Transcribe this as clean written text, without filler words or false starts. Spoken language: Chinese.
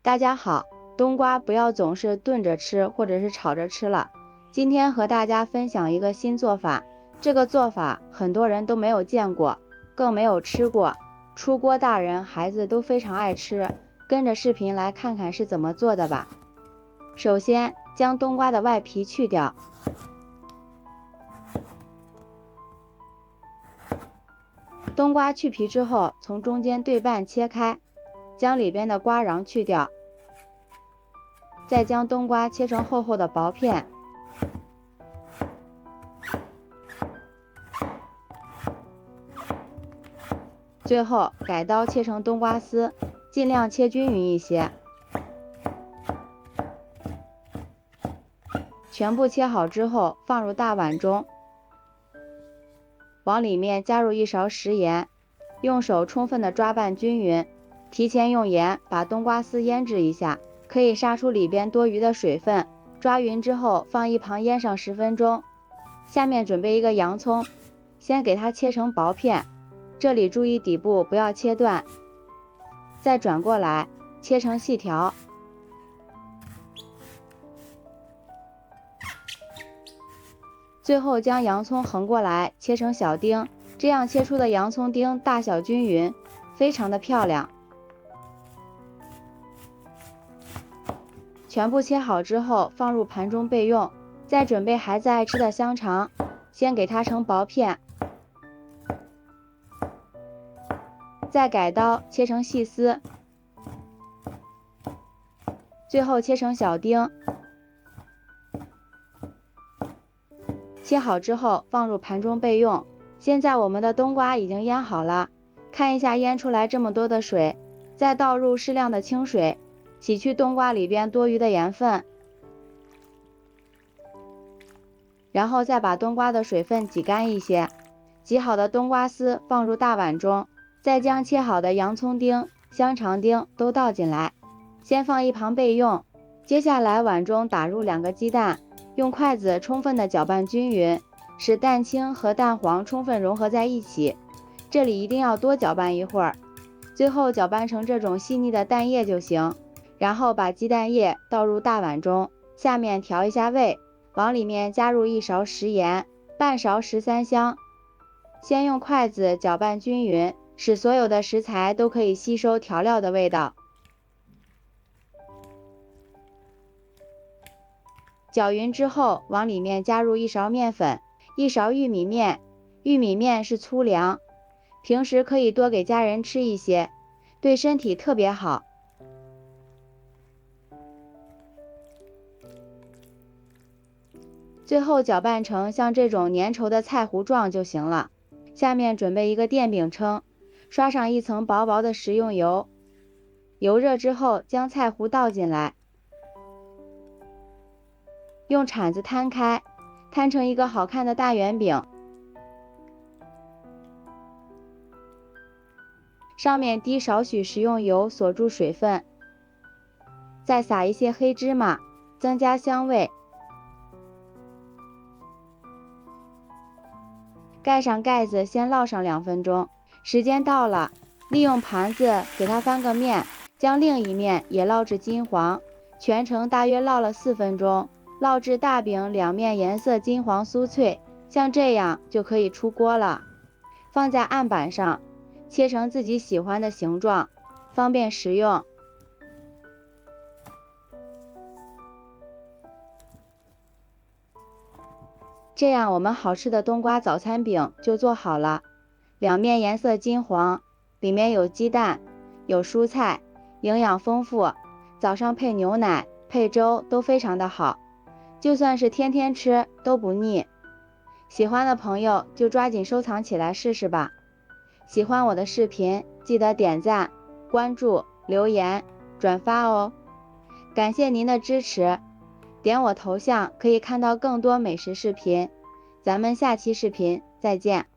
大家好，冬瓜不要总是炖着吃或者是炒着吃了。今天和大家分享一个新做法，这个做法很多人都没有见过，更没有吃过。出锅大人孩子都非常爱吃，跟着视频来看看是怎么做的吧。首先将冬瓜的外皮去掉，冬瓜去皮之后，从中间对半切开，将里边的瓜瓤去掉。再将冬瓜切成厚厚的薄片，最后改刀切成冬瓜丝，尽量切均匀一些。全部切好之后放入大碗中，往里面加入1勺食盐，用手充分的抓拌均匀。提前用盐把冬瓜丝腌制一下，可以杀出里边多余的水分。抓匀之后放一旁腌上10分钟。下面准备一个洋葱，先给它切成薄片，这里注意底部不要切断。再转过来切成细条。最后将洋葱横过来切成小丁，这样切出的洋葱丁大小均匀，非常的漂亮。全部切好之后放入盘中备用。再准备孩子爱吃的香肠，先给它成薄片，再改刀切成细丝，最后切成小丁。切好之后放入盘中备用。现在我们的冬瓜已经腌好了，看一下腌出来这么多的水，再倒入适量的清水，洗去冬瓜里边多余的盐分，然后再把冬瓜的水分挤干一些。挤好的冬瓜丝放入大碗中，再将切好的洋葱丁、香肠丁都倒进来，先放一旁备用。接下来碗中打入2个鸡蛋，用筷子充分的搅拌均匀，使蛋清和蛋黄充分融合在一起。这里一定要多搅拌一会儿，最后搅拌成这种细腻的蛋液就行。然后把鸡蛋液倒入大碗中，下面调一下味，往里面加入1勺食盐，半勺13香。先用筷子搅拌均匀，使所有的食材都可以吸收调料的味道。搅匀之后往里面加入1勺面粉，1勺玉米面，玉米面是粗粮，平时可以多给家人吃一些，对身体特别好。最后搅拌成像这种粘稠的菜糊状就行了。下面准备一个电饼铛，刷上一层薄薄的食用油，油热之后将菜糊倒进来，用铲子摊开，摊成一个好看的大圆饼，上面滴少许食用油锁住水分，再撒一些黑芝麻，增加香味。盖上盖子，先烙上2分钟。时间到了，利用盘子给它翻个面，将另一面也烙至金黄，全程大约烙了4分钟，烙至大饼2面颜色金黄酥脆，像这样就可以出锅了。放在案板上，切成自己喜欢的形状，方便食用。这样我们好吃的冬瓜早餐饼就做好了，2面颜色金黄，里面有鸡蛋，有蔬菜，营养丰富，早上配牛奶配粥都非常的好，就算是天天吃都不腻。喜欢的朋友就抓紧收藏起来试试吧。喜欢我的视频记得点赞、关注、留言、转发哦。感谢您的支持，点我头像可以看到更多美食视频，咱们下期视频再见。